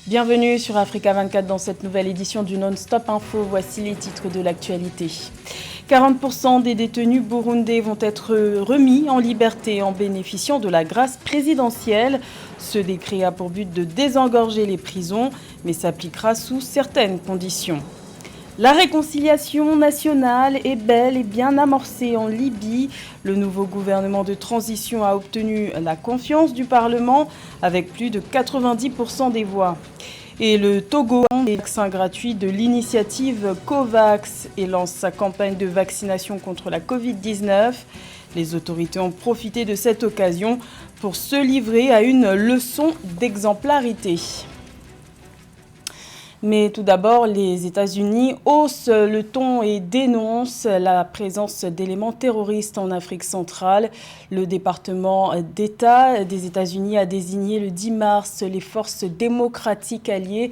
Bienvenue sur Africa 24 dans cette nouvelle édition du Non-Stop Info. Voici les titres de l'actualité. 40% des détenus burundais vont être remis en liberté en bénéficiant de la grâce présidentielle. Ce décret a pour but de désengorger les prisons, mais s'appliquera sous certaines conditions. La réconciliation nationale est bel et bien amorcée en Libye. Le nouveau gouvernement de transition a obtenu la confiance du Parlement avec plus de 90% des voix. Et le Togo a des vaccins gratuits de l'initiative COVAX et lance sa campagne de vaccination contre la Covid-19. Les autorités ont profité de cette occasion pour se livrer à une leçon d'exemplarité. Mais tout d'abord, les États-Unis haussent le ton et dénoncent la présence d'éléments terroristes en Afrique centrale. Le département d'État des États-Unis a désigné le 10 mars les forces démocratiques alliées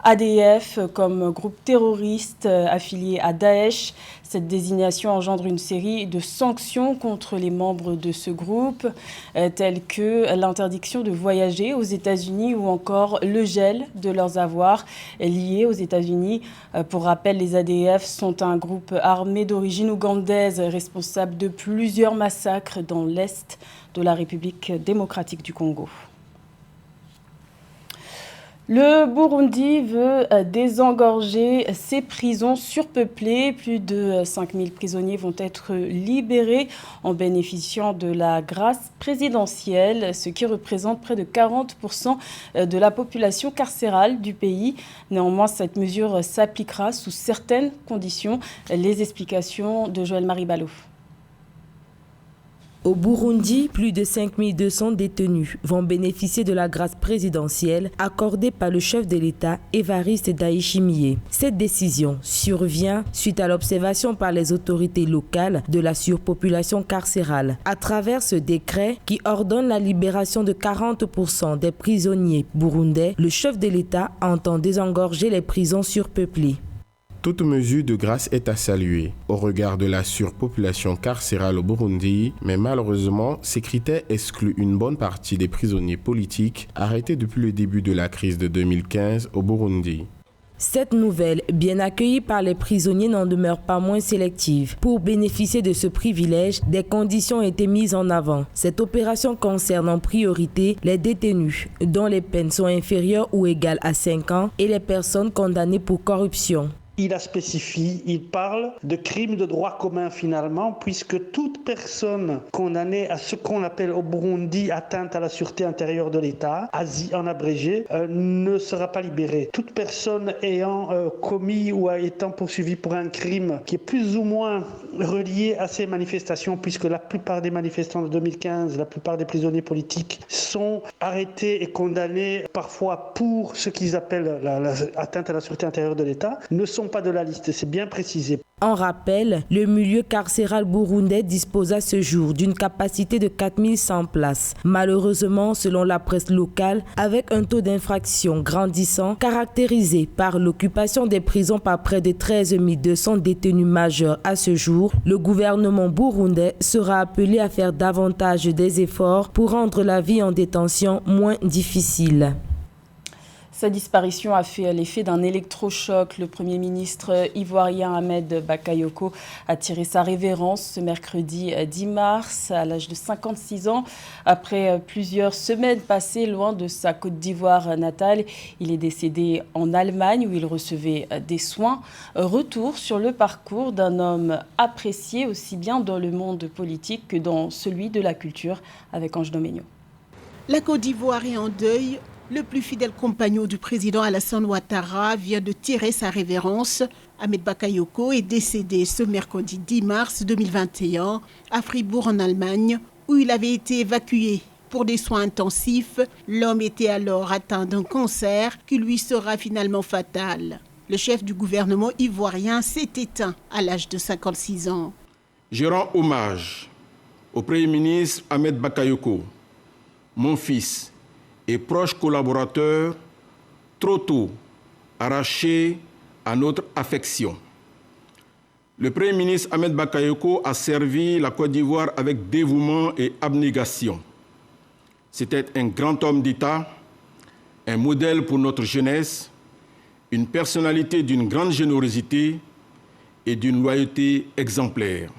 ADF comme groupe terroriste affilié à Daesh. Cette désignation engendre une série de sanctions contre les membres de ce groupe, telles que l'interdiction de voyager aux États-Unis ou encore le gel de leurs avoirs liés aux États-Unis. Pour rappel, les ADF sont un groupe armé d'origine ougandaise responsable de plusieurs massacres dans l'est de la République démocratique du Congo. Le Burundi veut désengorger ses prisons surpeuplées. Plus de 5000 prisonniers vont être libérés en bénéficiant de la grâce présidentielle, ce qui représente près de 40% de la population carcérale du pays. Néanmoins, cette mesure s'appliquera sous certaines conditions. Les explications de Joël-Marie Ballot. Au Burundi, plus de 5200 détenus vont bénéficier de la grâce présidentielle accordée par le chef de l'État, Évariste Ndayishimiye. Cette décision survient suite à l'observation par les autorités locales de la surpopulation carcérale. À travers ce décret qui ordonne la libération de 40% des prisonniers burundais, le chef de l'État entend désengorger les prisons surpeuplées. Toute mesure de grâce est à saluer au regard de la surpopulation carcérale au Burundi, mais malheureusement, ces critères excluent une bonne partie des prisonniers politiques arrêtés depuis le début de la crise de 2015 au Burundi. Cette nouvelle, bien accueillie par les prisonniers, n'en demeure pas moins sélective. Pour bénéficier de ce privilège, des conditions ont été mises en avant. Cette opération concerne en priorité les détenus dont les peines sont inférieures ou égales à 5 ans et les personnes condamnées pour corruption. Il a spécifié, il parle de crimes de droit commun finalement, puisque toute personne condamnée à ce qu'on appelle au Burundi atteinte à la sûreté intérieure de l'État, ASI en abrégé, ne sera pas libérée. Toute personne ayant commis ou étant poursuivie pour un crime qui est plus ou moins relié à ces manifestations, puisque la plupart des manifestants de 2015, la plupart des prisonniers politiques sont arrêtés et condamnés parfois pour ce qu'ils appellent l'atteinte à la sûreté intérieure de l'État, ne sont pas de la liste, c'est bien précisé. En rappel, le milieu carcéral burundais dispose à ce jour d'une capacité de 4100 places. Malheureusement, selon la presse locale, avec un taux d'infraction grandissant, caractérisé par l'occupation des prisons par près de 13 200 détenus majeurs à ce jour, le gouvernement burundais sera appelé à faire davantage des efforts pour rendre la vie en détention moins difficile. Sa disparition a fait l'effet d'un électrochoc. Le Premier ministre ivoirien Ahmed Bakayoko a tiré sa révérence ce mercredi 10 mars à l'âge de 56 ans. Après plusieurs semaines passées loin de sa Côte d'Ivoire natale, il est décédé en Allemagne où il recevait des soins. Retour sur le parcours d'un homme apprécié aussi bien dans le monde politique que dans celui de la culture avec Ange Doménio. La Côte d'Ivoire est en deuil. Le plus fidèle compagnon du président Alassane Ouattara vient de tirer sa révérence. Ahmed Bakayoko est décédé ce mercredi 10 mars 2021 à Fribourg en Allemagne où il avait été évacué pour des soins intensifs. L'homme était alors atteint d'un cancer qui lui sera finalement fatal. Le chef du gouvernement ivoirien s'est éteint à l'âge de 56 ans. Je rends hommage au Premier ministre Ahmed Bakayoko, mon fils et proche collaborateur, trop tôt arraché à notre affection. Le Premier ministre Ahmed Bakayoko a servi la Côte d'Ivoire avec dévouement et abnégation. C'était un grand homme d'État, un modèle pour notre jeunesse, une personnalité d'une grande générosité et d'une loyauté exemplaire.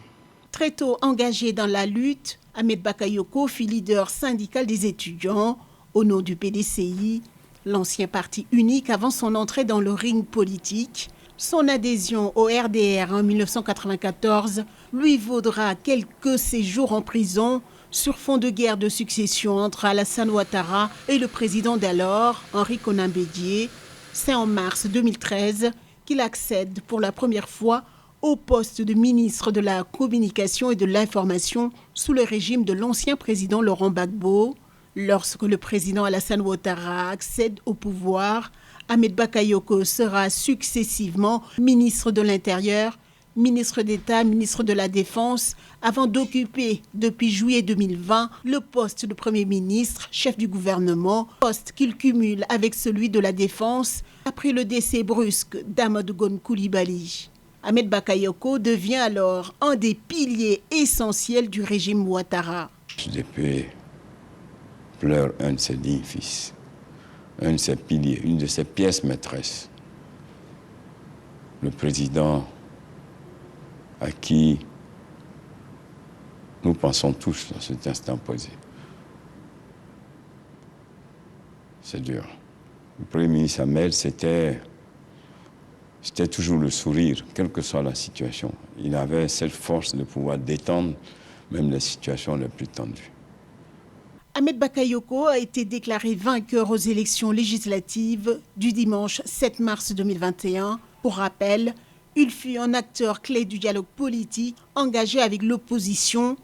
Très tôt engagé dans la lutte, Ahmed Bakayoko fut leader syndical des étudiants au nom du PDCI, l'ancien parti unique avant son entrée dans le ring politique. Son adhésion au RDR en 1994 lui vaudra quelques séjours en prison sur fond de guerre de succession entre Alassane Ouattara et le président d'alors, Henri Konan Bédié. C'est en mars 2013 qu'il accède pour la première fois au poste de ministre de la Communication et de l'Information sous le régime de l'ancien président Laurent Gbagbo. Lorsque le président Alassane Ouattara accède au pouvoir, Ahmed Bakayoko sera successivement ministre de l'Intérieur, ministre d'État, ministre de la Défense, avant d'occuper depuis juillet 2020 le poste de Premier ministre, chef du gouvernement, poste qu'il cumule avec celui de la Défense après le décès brusque d'Amadou Gon Coulibaly. Ahmed Bakayoko devient alors un des piliers essentiels du régime Ouattara. Depuis pleure un de ses dignes fils, un de ses piliers, une de ses pièces maîtresses. Le président à qui nous pensons tous dans cet instant posé. C'est dur. Le Premier ministre Ahmed, c'était toujours le sourire, quelle que soit la situation. Il avait cette force de pouvoir détendre même les situations les plus tendues. Ahmed Bakayoko a été déclaré vainqueur aux élections législatives du dimanche 7 mars 2021. Pour rappel, il fut un acteur clé du dialogue politique engagé avec l'opposition.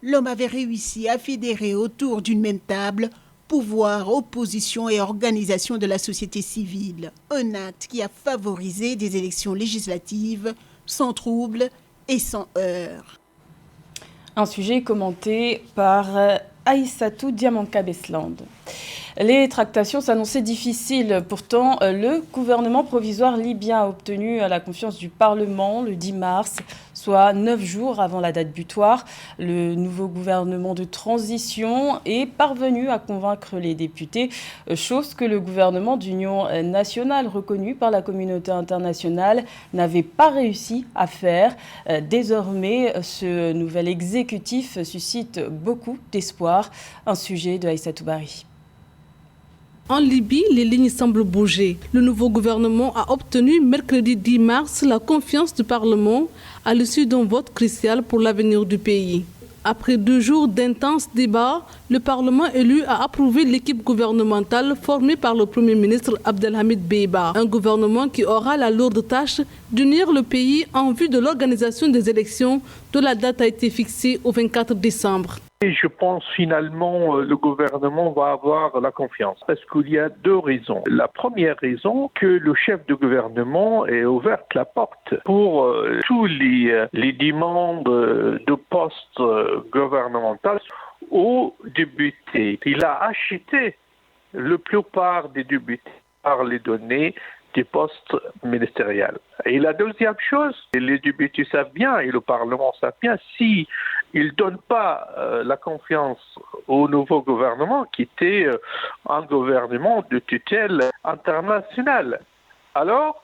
L'homme avait réussi à fédérer autour d'une même table pouvoir, opposition et organisation de la société civile. Un acte qui a favorisé des élections législatives sans trouble et sans heurts. Un sujet commenté par Aïssatou Diamanka-Besland. Les tractations s'annonçaient difficiles. Pourtant, le gouvernement provisoire libyen a obtenu la confiance du Parlement le 10 mars, soit 9 jours avant la date butoir. Le nouveau gouvernement de transition est parvenu à convaincre les députés, chose que le gouvernement d'union nationale reconnu par la communauté internationale n'avait pas réussi à faire. Désormais, ce nouvel exécutif suscite beaucoup d'espoir. Un sujet de Aïssatou Bari. En Libye, les lignes semblent bouger. Le nouveau gouvernement a obtenu mercredi 10 mars la confiance du Parlement à l'issue d'un vote crucial pour l'avenir du pays. Après 2 jours d'intenses débats, le Parlement élu a approuvé l'équipe gouvernementale formée par le Premier ministre Abdelhamid Beiba. Un gouvernement qui aura la lourde tâche d'unir le pays en vue de l'organisation des élections dont la date a été fixée au 24 décembre. Et je pense finalement le gouvernement va avoir la confiance parce qu'il y a 2 raisons. La première raison, que le chef de gouvernement ait ouvert la porte pour tous les demandes de postes gouvernementaux aux députés. Il a acheté la plupart des députés par les données des postes ministériels. Et la deuxième chose, les députés savent bien et le Parlement savent bien, si ils ne donnent pas la confiance au nouveau gouvernement qui était un gouvernement de tutelle internationale, alors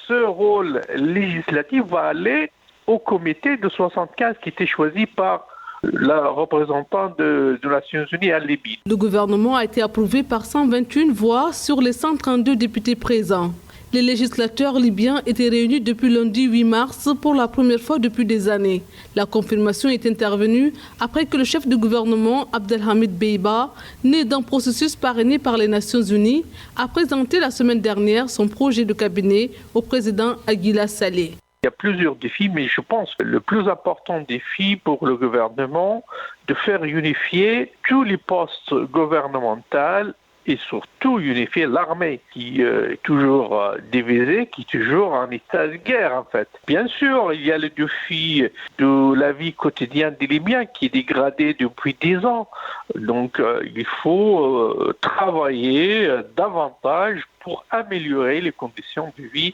ce rôle législatif va aller au comité de 75 qui était choisi par la représentante des Nations Unies à Libye. Le gouvernement a été approuvé par 121 voix sur les 132 députés présents. Les législateurs libyens étaient réunis depuis lundi 8 mars pour la première fois depuis des années. La confirmation est intervenue après que le chef du gouvernement, Abdelhamid Beiba, né d'un processus parrainé par les Nations Unies, a présenté la semaine dernière son projet de cabinet au président Aguila Saleh. Il y a plusieurs défis, mais je pense que le plus important défi pour le gouvernement, de faire unifier tous les postes gouvernementaux et surtout unifier l'armée qui est toujours divisée, qui est toujours en état de guerre en fait. Bien sûr, il y a le défi de la vie quotidienne des Libyens qui est dégradée depuis 10 ans. Donc il faut travailler davantage pour améliorer les conditions de vie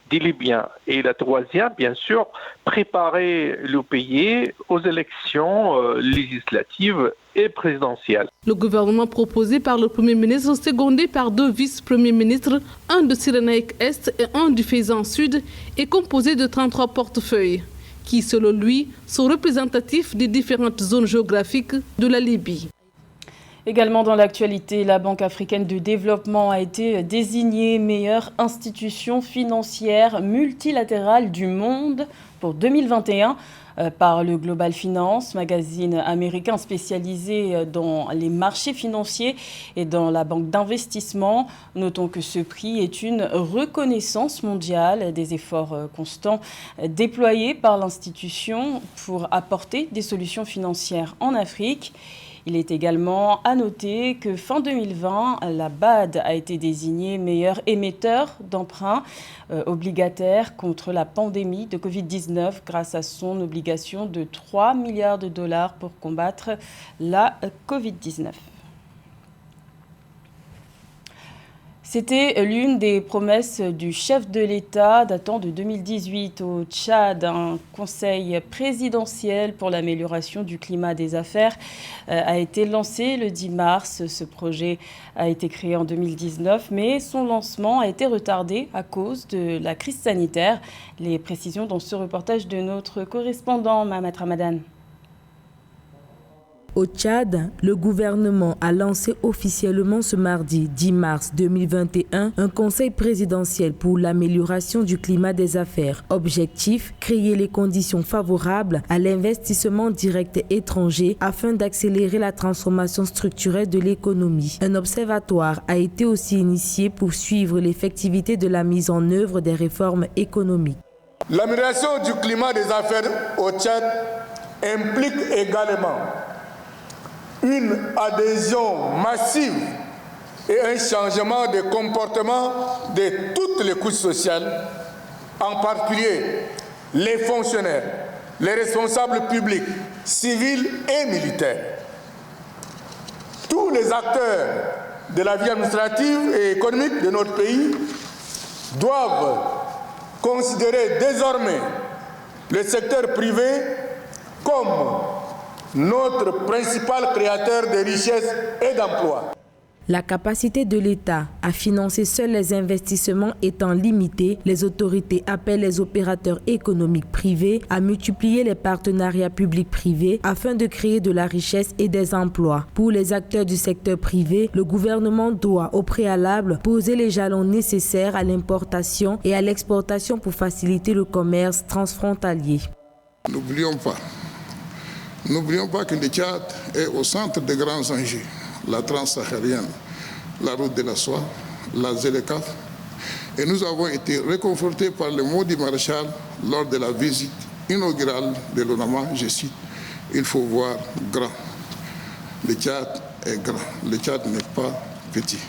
des Libyens. Et la troisième, bien sûr, préparer le pays aux élections législatives et présidentielle. Le gouvernement proposé par le Premier ministre, secondé par 2 vice-premiers ministres, un de Cyrénaïque Est et un du Fezzan Sud, est composé de 33 portefeuilles, qui, selon lui, sont représentatifs des différentes zones géographiques de la Libye. Également dans l'actualité, la Banque africaine de développement a été désignée meilleure institution financière multilatérale du monde pour 2021 par le Global Finance, magazine américain spécialisé dans les marchés financiers et dans la banque d'investissement. Notons que ce prix est une reconnaissance mondiale des efforts constants déployés par l'institution pour apporter des solutions financières en Afrique. Il est également à noter que fin 2020, la BAD a été désignée meilleur émetteur d'emprunts obligataires contre la pandémie de Covid-19 grâce à son obligation de 3 milliards de dollars pour combattre la Covid-19. C'était l'une des promesses du chef de l'État datant de 2018 au Tchad. Un conseil présidentiel pour l'amélioration du climat des affaires a été lancé le 10 mars. Ce projet a été créé en 2019, mais son lancement a été retardé à cause de la crise sanitaire. Les précisions dans ce reportage de notre correspondant Mohamed Ramadan. Au Tchad, le gouvernement a lancé officiellement ce mardi 10 mars 2021 un conseil présidentiel pour l'amélioration du climat des affaires. Objectif, créer les conditions favorables à l'investissement direct étranger afin d'accélérer la transformation structurelle de l'économie. Un observatoire a été aussi initié pour suivre l'effectivité de la mise en œuvre des réformes économiques. L'amélioration du climat des affaires au Tchad implique également une adhésion massive et un changement de comportement de toutes les couches sociales, en particulier les fonctionnaires, les responsables publics, civils et militaires. Tous les acteurs de la vie administrative et économique de notre pays doivent considérer désormais le secteur privé comme notre principal créateur de richesses et d'emplois. La capacité de l'État à financer seuls les investissements étant limitée, les autorités appellent les opérateurs économiques privés à multiplier les partenariats publics-privés afin de créer de la richesse et des emplois. Pour les acteurs du secteur privé, le gouvernement doit au préalable poser les jalons nécessaires à l'importation et à l'exportation pour faciliter le commerce transfrontalier. N'oublions pas que le Tchad est au centre des grands enjeux, la transsaharienne, la route de la soie, la ZLECAf. Et nous avons été réconfortés par le mot du maréchal lors de la visite inaugurale de l'ONAMA, je cite, « Il faut voir grand ». Le Tchad est grand, le Tchad n'est pas petit.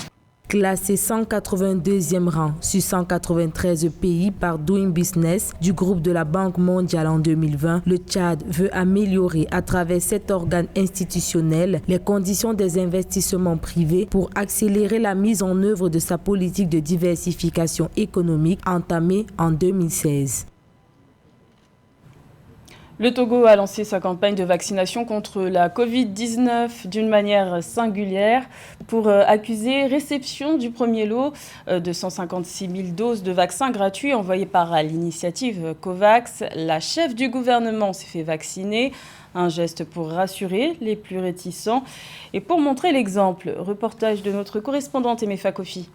Classé 182e rang sur 193 pays par Doing Business du groupe de la Banque mondiale en 2020, le Tchad veut améliorer à travers cet organe institutionnel les conditions des investissements privés pour accélérer la mise en œuvre de sa politique de diversification économique entamée en 2016. Le Togo a lancé sa campagne de vaccination contre la Covid-19 d'une manière singulière pour accuser réception du premier lot de 156 000 doses de vaccins gratuits envoyés par l'initiative COVAX. La chef du gouvernement s'est fait vacciner, un geste pour rassurer les plus réticents et pour montrer l'exemple. Reportage de notre correspondante Emefa Kofi.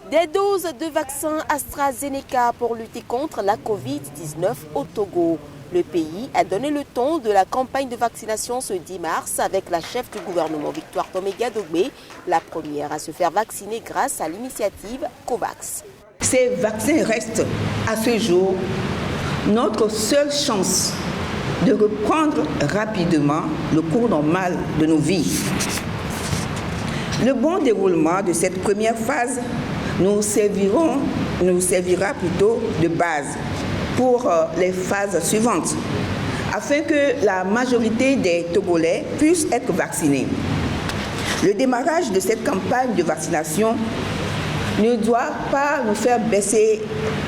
Des doses de vaccin AstraZeneca pour lutter contre la Covid-19 au Togo. Le pays a donné le ton de la campagne de vaccination ce 10 mars avec la chef du gouvernement Victoire Toméga Dogbé, la première à se faire vacciner grâce à l'initiative COVAX. Ces vaccins restent à ce jour notre seule chance de reprendre rapidement le cours normal de nos vies. Le bon déroulement de cette première phase nous servira plutôt de base pour les phases suivantes, afin que la majorité des Togolais puissent être vaccinés. Le démarrage de cette campagne de vaccination ne doit pas nous faire baisser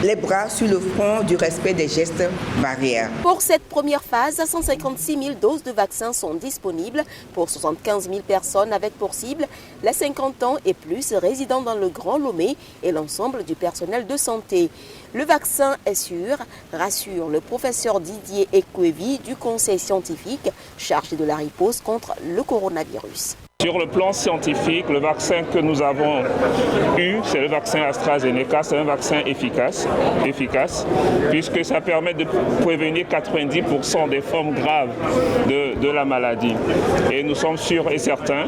les bras sur le front du respect des gestes barrières. Pour cette première phase, 156 000 doses de vaccins sont disponibles pour 75 000 personnes avec pour cible les 50 ans et plus résidant dans le Grand Lomé et l'ensemble du personnel de santé. Le vaccin est sûr, rassure le professeur Didier Ekwevi du conseil scientifique chargé de la riposte contre le coronavirus. Sur le plan scientifique, le vaccin que nous avons eu, c'est le vaccin AstraZeneca, c'est un vaccin efficace, puisque ça permet de prévenir 90% des formes graves de la maladie. Et nous sommes sûrs et certains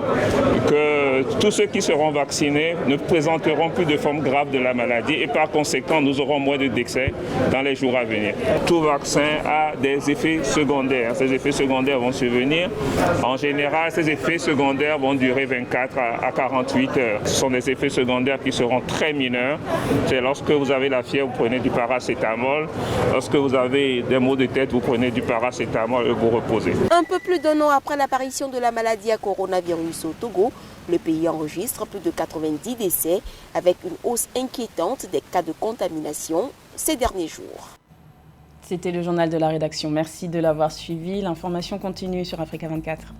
que tous ceux qui seront vaccinés ne présenteront plus de formes graves de la maladie et par conséquent, nous aurons moins de décès dans les jours à venir. Tout vaccin a des effets secondaires. Ces effets secondaires vont survenir. En général, ces effets secondaires vont durer 24 à 48 heures. Ce sont des effets secondaires qui seront très mineurs. C'est lorsque vous avez la fièvre, vous prenez du paracétamol. Lorsque vous avez des maux de tête, vous prenez du paracétamol et vous reposez. Un peu plus d'un an après l'apparition de la maladie à coronavirus au Togo, le pays enregistre plus de 90 décès avec une hausse inquiétante des cas de contamination ces derniers jours. C'était le journal de la rédaction. Merci de l'avoir suivi. L'information continue sur Africa 24.